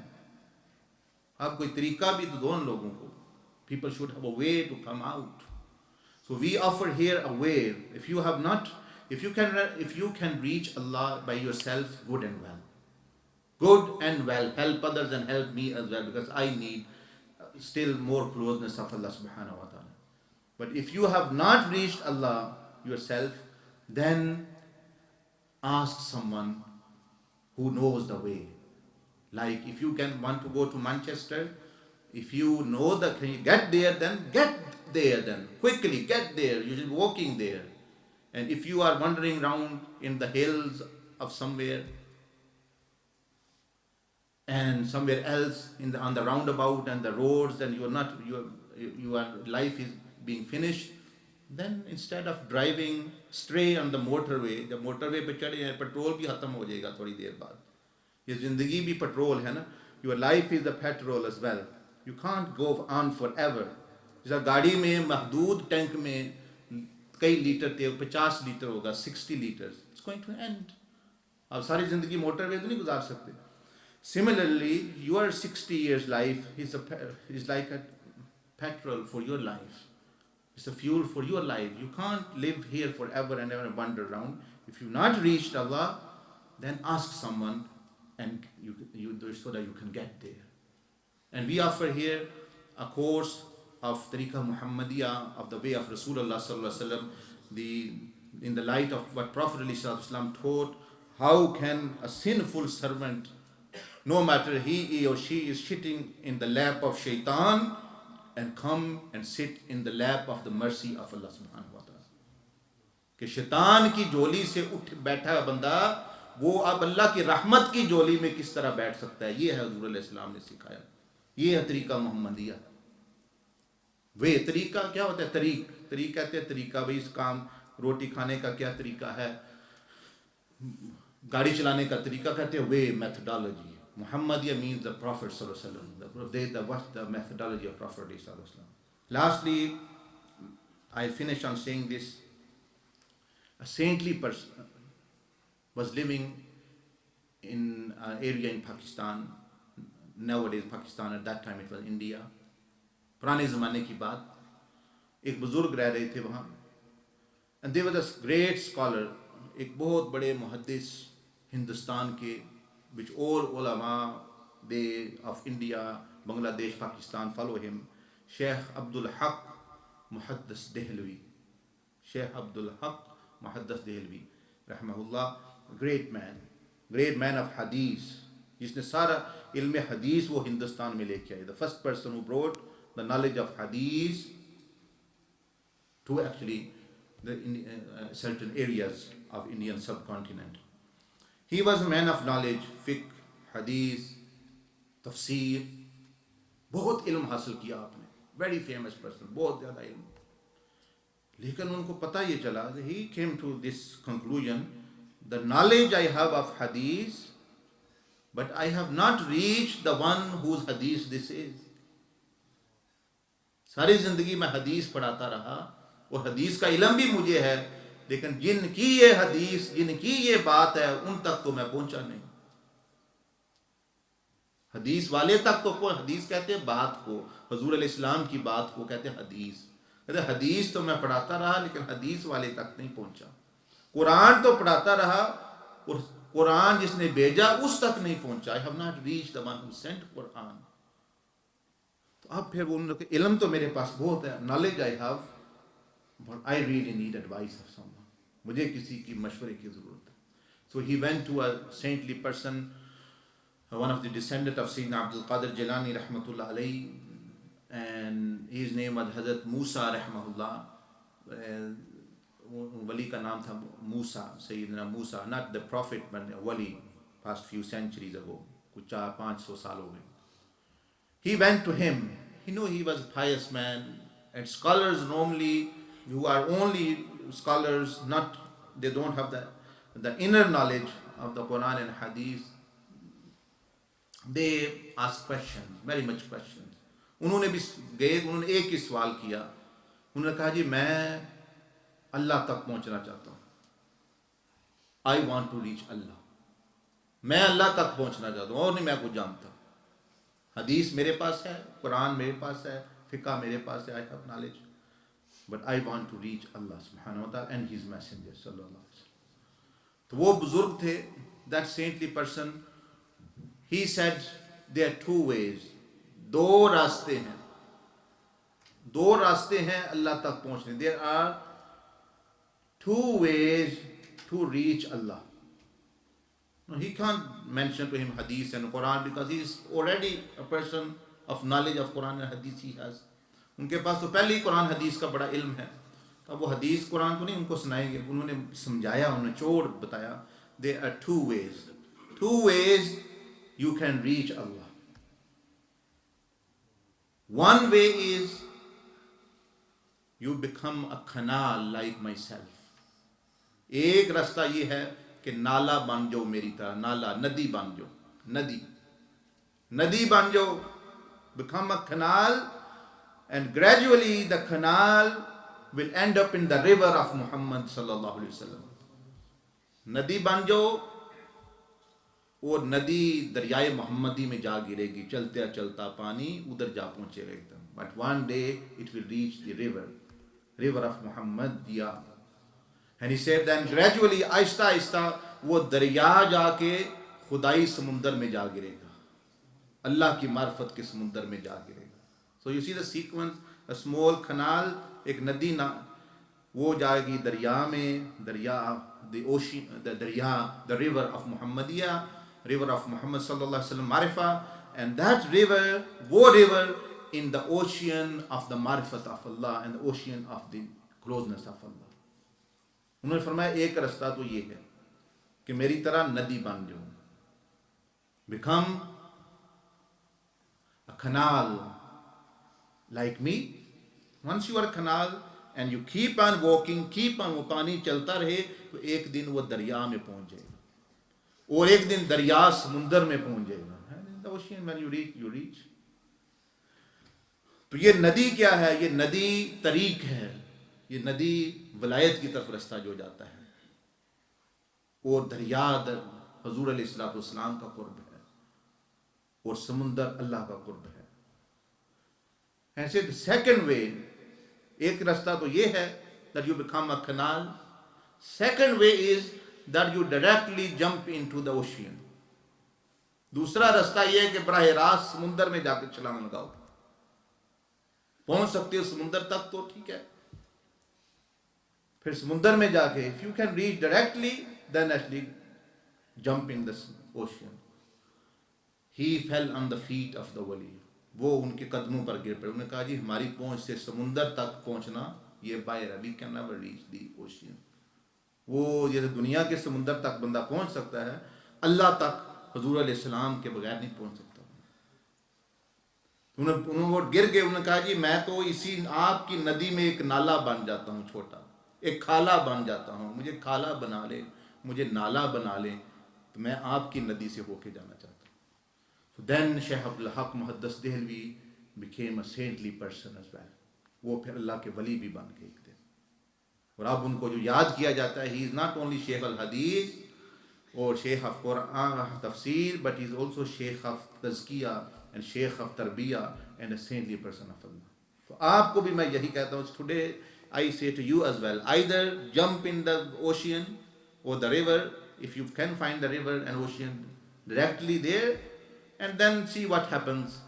Speaker 1: आप कोई तरीका भी तो दो उन लोगों को. People should have a way to come out. So we offer here a way. If you can reach Allah by yourself, good and well. Good and well. Help others and help me as well, because I need still more closeness of Allah subhanahu wa ta'ala. But if you have not reached Allah yourself, then ask someone who knows the way. Like if you want to go to Manchester, if you know that can you get there, then get there then. Quickly get there. You're just walking there. And if you are wandering around in the hills of somewhere and somewhere else on the roundabout and the roads, and your life is being finished, then instead of driving stray on the motorway पे चढ़े हैं, petrol भी खत्म हो जाएगा थोड़ी देर बाद. ये जिंदगी भी पेट्रोल है ना. Your life is the petrol as well. You can't go on forever. जैसा गाड़ी में महदूद टैंक में कई लीटर तेल 50 लीटर होगा, 60 liters. It's going to end. आप सारी जिंदगी मोटरवे तो नहीं गुजार सकते. Similarly, your 60 years life is like a petrol for your life. It's a fuel for your life. You can't live here forever and ever wander around. If you've not reached Allah, then ask someone and so that you can get there. And we offer here a course of Tariqa Muhammadiyah, of the way of Rasulullah sallallahu alaihi wasallam, in the light of what Prophet ﷺ taught. How can a sinful servant, no matter he or she is sitting in the lap of shaitan, and come and sit in the lap of the mercy of Allah subhanahu wa ta'ala. कि शैतान की झोली से उठ बैठा बंदा वो अब अल्लाह की रहमत की झोली में किस तरह बैठ सकता है. ये है हुजूर अलैहि सलाम ने सिखाया. ये है तरीका मोहम्मदिया. वे तरीका क्या होता है? तरीक कहते हैं तरीका. भाई इस काम रोटी खाने का क्या तरीका है, गाड़ी चलाने का तरीका कहते हैं वे, methodology. Muhammadiyah means the Prophet sallallahu what's the methodology of Prophet sallallahu. Lastly, I finish on saying this. A saintly person was living in an area in Pakistan. Nowadays Pakistan, at that time it was India. पुराने ज़माने की बात. एक बुजुर्ग रह रहे थे वहाँ. And there was a great scholar, एक बहुत बड़े मुहद्दिस हिंदुस्तान के, which all ulama they of India, Bangladesh, Pakistan follow him. Sheikh Abdul Haq Muhaddis Dehlvi. Sheikh Abdul Haq Muhaddis Dehlvi, rahmahullah, great man of hadith. जिसने सारा इल्म हदीस वो हिंदुस्तान में लेके आए. The first person who brought the knowledge of hadith to actually certain areas of Indian subcontinent. He was a man of knowledge, fiqh, hadith, tafsir. बहुत इल्म हासिल किया आपने. Very famous person, बहुत ज़्यादा इल्म. लेकिन उनको पता ये चला, he came to this conclusion, the knowledge I have of hadith, but I have not reached the one whose hadith this is. सारी जिंदगी मैं हदीस पढ़ाता रहा, वो हदीस का इल्म भी मुझे है, लेकिन जिनकी ये हदीस, जिनकी ये बात है, उन तक तो मैं पहुंचा नहीं. हदीस वाले तक तो हदीस कहते हैं बात को, हुजूर अलैहि सलाम की बात को कहते हैं हदीस. कहते हदीस तो मैं पढ़ाता रहा, लेकिन हदीस वाले तक नहीं पहुंचा. कुरान तो पढ़ाता रहा, और कुरान जिसने भेजा उस तक नहीं पहुंचा. I have not reached the one who sent Quran. तो अब फिर वो उन्होंने कहा, इल्म तो मेरे पास बहुत है, knowledge I have, but I really need advice of someone, मुझे किसी की मशवरे की ज़रूरत है. So he went to a saintly person, one of the descendant of Sayyidina Abdul Qadir Jilani rahmatullah alayhi, and his name was Hazrat Musa rahmahullah. Wali का नाम था मूसा, Sayyidina Musa, not the prophet but a wali, past few centuries ago, कुछ 400-500 साल हो गए. He went to him. He knew he was a pious man, and scholars normally, who are only scholars, not, they don't have the inner knowledge of the Quran and Hadith, they ask questions, very much questions. उन्होंने भी गए, उन्होंने एक ही सवाल किया. उन्होंने कहा जी मैं अल्लाह तक पहुंचना चाहता हूँ. आई वॉन्ट टू रीच अल्लाह. मैं अल्लाह तक पहुंचना चाहता हूँ और नहीं मैं कुछ जानता. हदीस मेरे पास है, कुरान मेरे पास है, फिका मेरे पास है, I have knowledge, but I want to reach Allah सुब्हानहू व तआला एंड हिज मैसेंजर सल्लल्लाहु अलैहि वसल्लम. तो वो बुजुर्ग थे, that saintly person. He said there are two ways, दो रास्ते हैं, दो रास्ते हैं अल्लाह तक पहुंचने. There are two ways to reach Allah. No, he can't mention to him hadith and Quran because he is already a person of knowledge of Quran and hadith he has. उनके पास तो पहले ही कुरान हदीस का बड़ा इल्म है. अब वो हदीस कुरान तो नहीं उनको सुनाएंगे. उन्होंने समझाया, उन्होंने चोर बताया. There are two ways. Two ways you can reach Allah. One way is you become a canal like myself. एक रास्ता ये है कि नाला बन जाओ मेरी तरह, नाला, नदी बन जाओ, नदी बन जाओ, become a canal, and gradually the canal will end up in the river of Muhammad sallallahu alaihi wasallam. नदी बन जाओ और नदी दरियाए मोहम्मदी में जा गिरेगी, चलता चलता पानी उधर जा पहुंचेगा एकदम. But one day it will reach the river of Muhammadiya. And he said then gradually, आहिस्ता आहिस्ता वो दरिया जाके खुदाई समुंदर में जा गिरेगा, अल्लाह की मार्फत के समुंदर में जा गिरेगा. So you see the sequence, a small canal, एक नदी ना, वो जाएगी दरिया में, दरिया द ओशन, द दरिया, the river of Muhammadiya, river of Muhammad sallallahu alaihi wasallam marifa, and that river, wo river in the ocean of the marifat of Allah and the ocean of the closeness of Allah. उन्होंने फरमाया एक रास्ता तो ये है कि मेरी तरह नदी बन जाओ, become a canal like me. Once you are a canal and you keep on walking, keep on, वो पानी चलता रहे तो एक दिन वो दरिया में पहुंच जाएगा और एक दिन दरिया समुंदर में पहुंच जाएगा. The ocean, when you reach. तो ये नदी क्या है? ये नदी तरीक है, ये नदी वलायत की तरफ रास्ता जो जाता है, और दरिया हुजूर अलैहिस्सलाम का कुर्ब है और समुंदर अल्लाह का कुर्ब है. ऐसे द सेकंड वे, एक रास्ता तो ये है that you become a canal. Second way is that you directly jump into the ocean. दूसरा रास्ता यह है कि बराह रास्त समुंदर में जाकर छलांग लगाओ. पहुंच सकते हो समुंदर तक तो ठीक है, फिर समुंदर में जाके if you can reach directly, then actually jump in the ocean. He fell on the feet of the wali. वो उनके कदमों पर गिर पड़े. उन्होंने कहा जी हमारी पहुंच से समुंदर तक पहुंचना ये बाहर है, we can never reach the ocean. वो जैसे दुनिया के समुंदर तक बंदा पहुंच सकता है, अल्लाह तक हुजूर अलैहिस्सलाम के बगैर नहीं पहुंच सकता. उन्होंने वो गिर गए. उन्होंने कहा जी मैं तो इसी आपकी नदी में एक नाला बन जाता हूँ, छोटा एक खाला बन जाता हूँ, मुझे खाला बना ले, मुझे नाला बना ले, तो मैं आपकी नदी से होके जाना चाहता हूँ. So then Shaykh Abdul Haq Muhaddis Dehlvi became a saintly person as well. वो फिर अल्लाह के वली भी बन गए एक दिन. और अब उनको जो याद किया जाता है, ही इज नॉट ओनली शेख अल हदीस और शेख ऑफ कुरान तफसीर, बट इज ऑल्सो शेख ऑफ तज़किया एंड शेख ऑफ तरबिया and a saintly person of Allah. तो आपको भी मैं यही कहता हूँ, today I say to you as well, either jump in the ocean or the river, if you can find the river and ocean directly there, and then see what happens.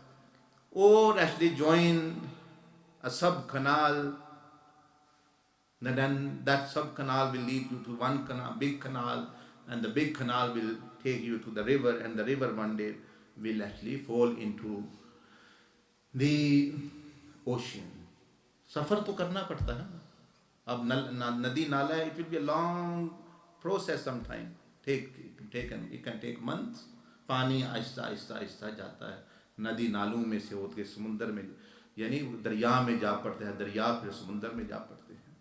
Speaker 1: or actually join a sub canal, then that sub canal will lead you to one canal, big canal, and the big canal will take you to the river, and the river one day will actually fall into the ocean. सफ़र तो करना पड़ता है ना. अब नदी नाला है, it will be a long process sometime. It can take months. पानी आहिस्ता आहिस्ता आहिस्ता जाता है नदी नालों में से होकर के समुंदर में, यानी दरिया में जा पड़ते हैं, दरिया फिर समुंदर में जा पड़ते हैं,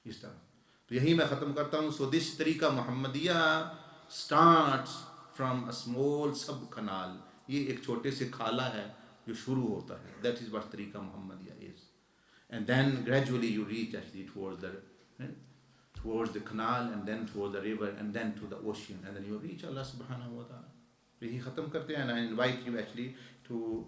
Speaker 1: इस तरह. तो यही मैं ख़त्म करता हूँ. सो दिस तरीका Mohammadia starts from a small सब कनाल. ये एक छोटे से खाला है जो शुरू होता है. दैट इज़ व्हाट तरीका Mohammadia is. And then gradually you reach actually towards the canal, and then towards the river, and then to the ocean, and then you reach Allah subhanahu wa ta'ala. यही ख़त्म करते हैं. And I invite you actually to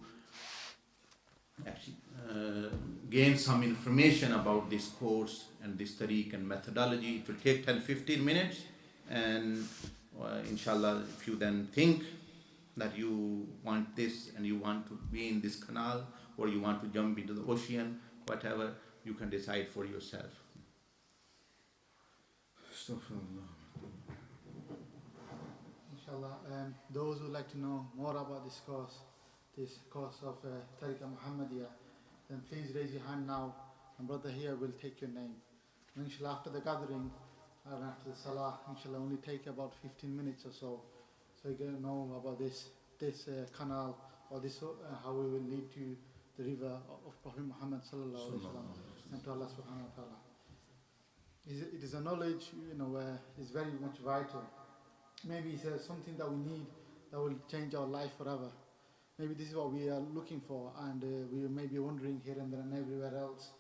Speaker 1: gain some information about this course and this tariq and methodology. It will take 10-15 minutes, and inshallah, if you then think that you want this and you want to be in this canal, or you want to jump into the ocean, whatever, you can decide for yourself.
Speaker 2: Inshallah, those who would like to know more about this course of Tariqa Muhammadiyah, then please raise your hand now, and brother here will take your name. And inshallah, after the gathering and after the salah, inshallah, only take about 15 minutes or so you can know about this canal, or this how we will lead to the river of Prophet Muhammad sallallahu alaihi wasallam and to Allah subhanahu wa ta'ala. It is a knowledge, is very much vital. Maybe it's something that we need that will change our life forever. Maybe this is what we are looking for, and we may be wandering here and there and everywhere else,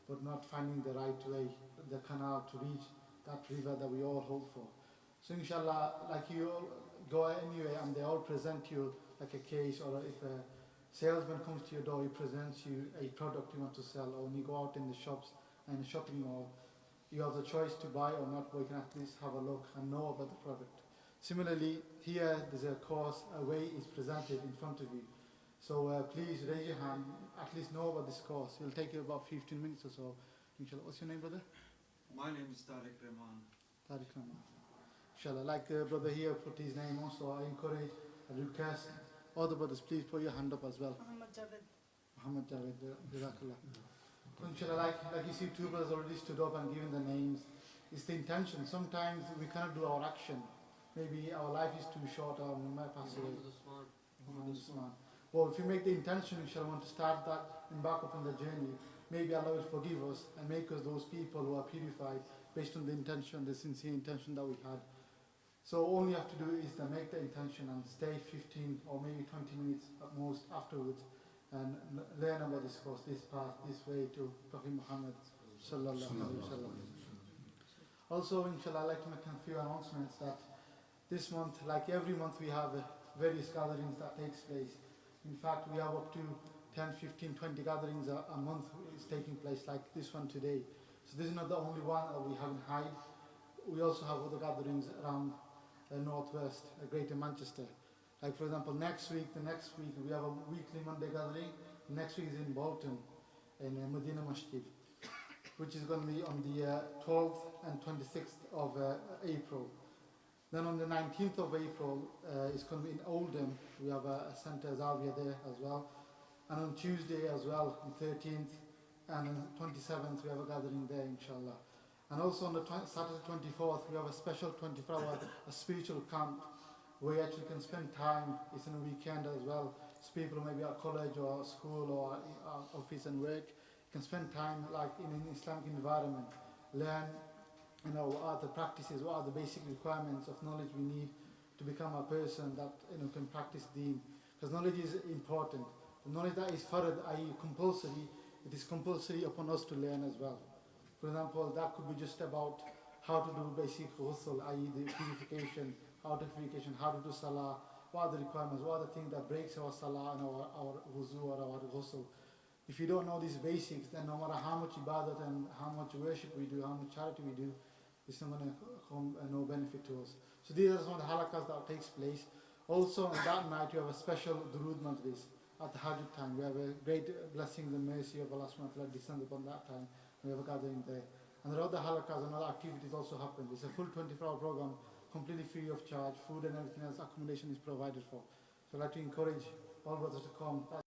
Speaker 2: but not finding the right way, the canal to reach that river that we all hope for. So inshallah, like you all go anyway and they all present you like a case, or if a salesman comes to your door, he presents you a product you want to sell, or when you go out in the shops and the shopping mall, you have the choice to buy or not, but you can at least have a look and know about the product. Similarly, here there's a course, a way is presented in front of you. So please raise your hand, at least know about this course. It'll take you about 15 minutes or so. Inshallah. What's your name, brother?
Speaker 3: My name is Tariq Rahman.
Speaker 2: Tariq Rahman. Inshallah, like the brother here put his name also, I encourage, I request all the brothers, please put your hand up as well.
Speaker 4: Muhammad Javed.
Speaker 2: Muhammad Javed, Jazakallah. Inshallah, like you see, two brothers already stood up and given the names. It's the intention. Sometimes we cannot do our action. Maybe our life is too short, or we might pass away. Well, if you make the intention, inshallah, want to start that, embark upon the journey, maybe Allah will forgive us and make us those people who are purified based on the intention, the sincere intention that we had. So all you have to do is to make the intention and stay 15 or maybe 20 minutes at most afterwards, and learn about this course, this path, this way to Prophet Muhammad sallallahu alaihi wasallam. Also, inshallah, I'd like to make a few announcements that this month, like every month, we have various gatherings that takes place. In fact, we have up to 10, 15, 20 gatherings a month is taking place, like this one today. So this is not the only one that we have in Hyde. We also have other gatherings around Northwest, Greater Manchester. Like for example, the next week we have a weekly Monday gathering. Next week is in Bolton, in Medina Masjid, which is going to be on the 12th and 26th of April. Then on the 19th of April, it's going to be in Oldham. We have a centre, Zavia there as well. And on Tuesday as well, on 13th, and on 27th, we have a gathering there, inshallah. And also on the Saturday 24th, we have a special 24-hour spiritual camp where you actually can spend time. It's on a weekend as well. So people maybe at college or school or office and work can spend time like in an Islamic environment, learn what are the practices, what are the basic requirements of knowledge we need to become a person that can practice deen. Because knowledge is important. The knowledge that is farad, i.e. compulsory, it is compulsory upon us to learn as well. For example, that could be just about how to do basic ghusl, i.e. the purification, how to do salah, what are the requirements, what are the things that breaks our salah and our wuzu or our ghusl. If you don't know these basics, then no matter how much ibadat and how much worship we do, how much charity we do, it's not going to come no benefit to us. So these are some of the halakas that takes place. Also on that night you have a special durood majlis. at the Hajj time. We have a great blessing and mercy of Allah subhanahu wa ta'ala descends upon that time. We have a gathering there. And there are other halakas and other activities also happen. It's a full 24-hour program, completely free of charge. Food and everything else, accommodation is provided for. So I'd like to encourage all brothers to come.